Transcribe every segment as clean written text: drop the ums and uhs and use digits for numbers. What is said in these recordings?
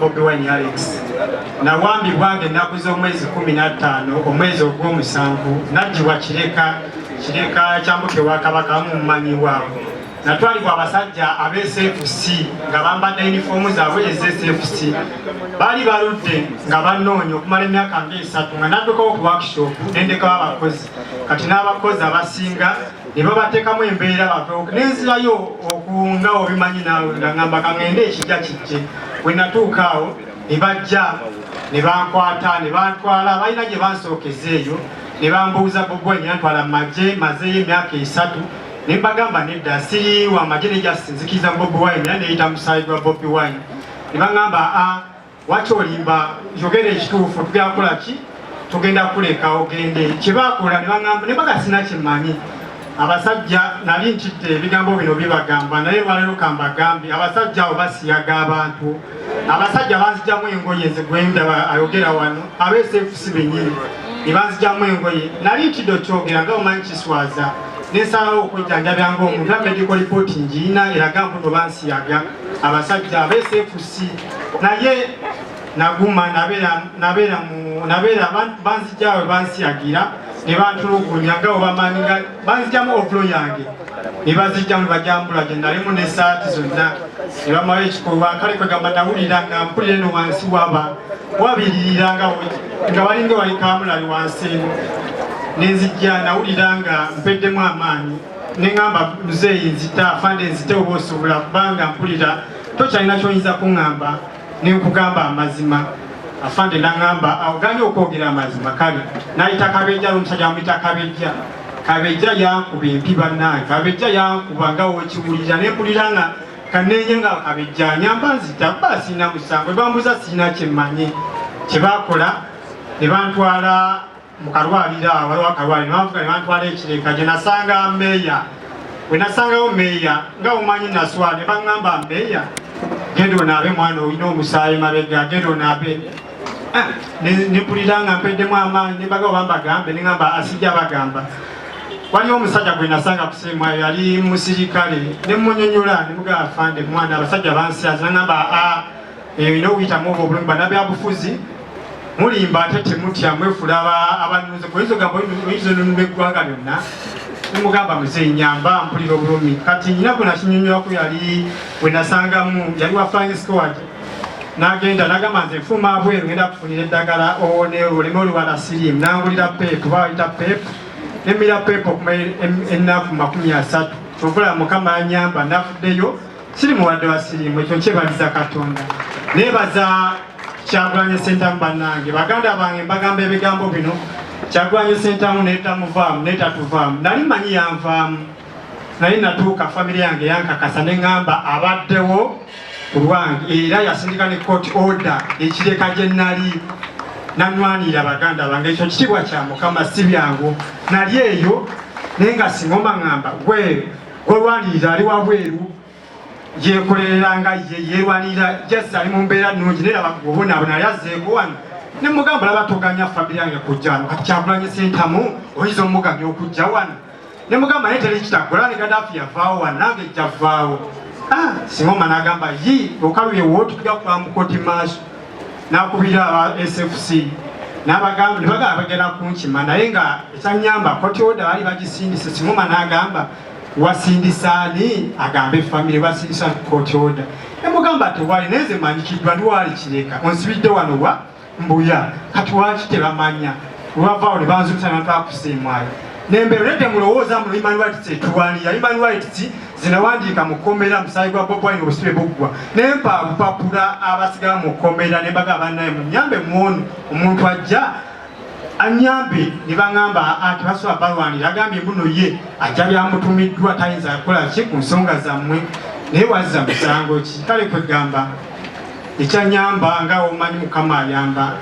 Bobi Wine Alex nawambibwa ng'ennaku z'omwezi 15 omwezi ogw'omusanvu najjibwa kireka kyambuke wa Kabaka mumanyi waabo natwalibwa abasajja ab'SFC nga bambadde yunifoomu zaabwe ez'SFC baali baludde nga bannoonya okumala emyaka ng'esatu nga naddukawo ku workshop nendekawo abakozi kati n'abakozi abasinga ne babateekamu embeera baveewo nenzirayo okunga obimanyi naawe nga ngamba kangende ekijja kijje bwe natuuka awo ne bajja ne bankwata ne bantwala balina gye bansookezeeyo ne bambuuza Bobi Wine yantwala mazeeyo emyaka 3 ne mbagamba nedda siri wa magye ne jasinzikiza Bobi Wine naye neyita musaayi gwa Bobi Wine ne bangamba waki olimba yogera ekituufu tugenda kukola ki tugenda kuleka ogende kyebakola ne bangamba ne baga sina kimanyi abasajja nali ntidde ebigambo bino bibagamba naye lwaleero kambagambye abasajja abo basiyaga abantu abasajja banzijjamu engoye ezigwenda ayogera wano ab'SFC bennyini ne banzijjamu engoye nali ntidde okyogera nga omanyi kiswaza nesalawo okujjanjabya ng'omuntu medical report ngiina eraga mbuno bansiyaga abasajja ab'SFC naye naguma nabeera banzijjawe bansiyagira ne bantulugunya nga obamanyinga banzijjamu ovulo yange ne bazijjamu bajambula gye nalimu n'essaati zonna ne bamawo ekikolwa kale kwegamba nawulira nga mpulira eno wansi wabiririra nga walinga wali kamulali wansi eno nenzijja nawulira nga mpeddemu amaanyi neŋŋamba muzeeyi nzita afande nzite oba osobola kubanga mpulira tokyalina kyoyinza kuŋŋamba nenkugamba amazima afande naŋŋamba awoganye okwogera amazima kale nayita Kabejja omusajja amuyita Kabejja yankuba empi bannange Kabejja yankuba nga wokiwulira nempulira nga kanenye nga Kabejja nyamba nzita kuba siina musango ebambuuza siina kyemmanyi kyebakola ne bantwala mukalwaliro awo waliwo akalwaliro nebavuga ne bantwala ekireka gye nasanga meeya bwe nasangawo meeya nga omanyi naswala ne baŋŋamba meeya genda onaabe mwana olina omusaayi mabega genda onaabe nempulira nga mpeddemu amaanyi nembagawo bambagambe neŋŋamba asijja bagamba waliwo omusajja gwe nasanga kusemwayo yali musirikale nemunyonyola nemugaa afande mwana abasajja bansiyaza naŋŋamba erina okuyitamu oba obulungi bannabyabufuzi mulimba ate temutya mwefula abanuze kuyinza ogamba oyinza onunula eggwanga lyonna nemugamba muzeeyi nyamba mpulira obulumi kati nyina bwe nakinyonyoako yali bwe nasangamu yali wa flying squad nagenda nagamba nze nfuma abweru ngenda kufunira eddagala owone oleme oluwala sirimu nangulira peepu bawayita peepu nemira peepu okumala ennaku 30 kyovula mukama yanyamba nafuddeyo sirimu wadde wa sirimu ekyo nkyebaliza Katonda nebaza Kyagulanyi Ssentamu bannange baganda bange mbagamba ebigambo bino Kyagulanyi Ssentamu netamuvaamu netatuvaamu nali manyi yanvaamu naye natuuka famire yange yankakasa neŋŋamba abaddewo ku lwange era yasindika ne court order ekireka gye nali nanwanira baganda bange ekyo kitiibwa kya Mukama si byangu nali eyo naye nga singoma ŋŋamba gwe golwanirira ali wabweru yekolereranga yerwanira just ali mu mbeera nnungi naye abagobonaabona yazzeeko wano ne mugamba laba toganya famire yange kujja wano kati Kyagulanyi Ssentamu oyinza omuganya okujja wano ne mugamba naye teri kitakola ne Gaddafi yavaawo wano nange ejja vaawo Singoma n'agamba okaluye wooti tujja kukola mu kooti maaso n'akubira aba SFC n'abagamba ne bagamba bagenda kunkima naye nga ekyanyamba kooti oda baali bagisindise Singoma n'agamba wasindisaani agambe famire basindisa kooti oda nemugamba tewali neze manyikiddwa ndiwali kireka onsibidde wano wa mbuya kati waki tebamanya lwavaawo ne banzuukusa ne batwakusiimwayo nembeero nedde mulowooza mu human rights etuwanira human rights zinawandiika mu kkomera musaayi gwa Bobi Wine obusibe buggwa nempa bupapula abasigala mu kkomera nembaga bannaye munyambe muonu omuntu ajja anyambe ne baŋŋamba tebasobola balwanira agambye mbuno ye ajja byamutumiddwa tayinza kukola ki ku nsonga zammwe naye wazza musango ki kale kwegamba ekyanyamba nga omanyi Mukama ayamba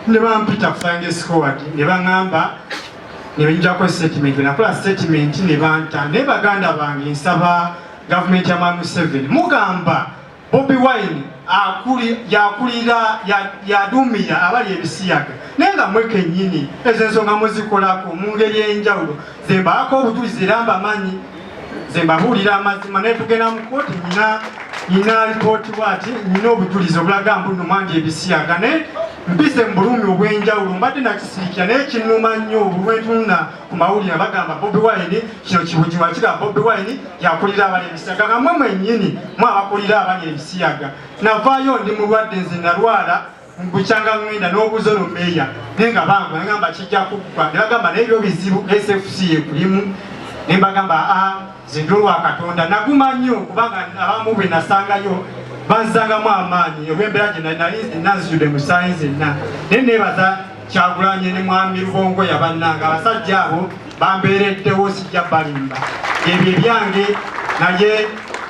ne bampita flying squad ne baŋŋamba ne benjako statement nakola statement ne banta naye baganda bange nsaba gavumenti ya Mwami Museveni mugamba Bobi Wine yakulira yadumira abali ebisiyaga naye nga mwe kennyini ezo ensonga muzikolako mu ngeri ey'enjawulo zembaako obujulizi era mbamanyi zembabuulira amazima naye tugenda mu kooti nina alipooti bwati nina obujulizi obulaga mbu Mwanje ebisiyaga naye mpise mu bulumi obw'enjawulo mbadde nakisirikira naye kinnuma nnyo olwentunula ku mawulire bagamba Bobi Wine kino kibujiwa kigamba Bobi Wine yakulira abali ebisiyaga nga mmwe mwennyini mwe abakulira abali ebisiyaga navaayo ndi mulwadde nze nalwala mbukyanga ngenda n'obuuza ono mmeeya naye nga bangu nagamba kijja kuggwa ne bagamba n'ebyo bizibu SFC ekulimu ne mbagamba zindulwa Katonda naguma nnyo kubanga abamu bwe nasangayo banzangamu amaanyi olw'embeera gye nali nazijjudde mu ssaayi zenna naye neebaza Kyagulanyi ne mwami Lubongo yabannanga abasajja abo bambeereddewo sijja balimba ebyo ebyange naye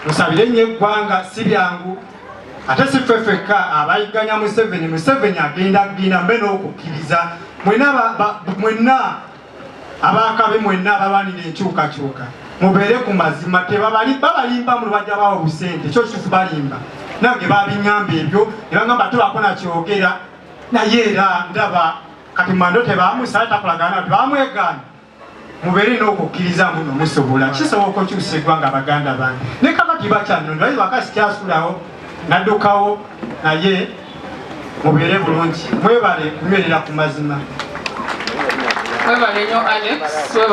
musabire nnyo eggwanga si byangu ate si ffeffekka abayiganya Museveni agenda mbe n'okukkiriza mwenna abakabe mwenna abalwanira enkyukakyuka mubeere ku mazima babalimba mu lubajja bawo obusente ekyo kifu balimba nange babiŋŋamba ebyo ne bagamba tebako nakyogera naye era ndaba kati mando tebamusala takolagana tebamwegaana mubeere n'okukkiriza muno musobola kisoboka okyusa eggwanga baganda bange ne kakati bakyannondo ayi bakasi kyasulawo naddukawo naye mubeere bulungi mwebale kunywerera ku mazima.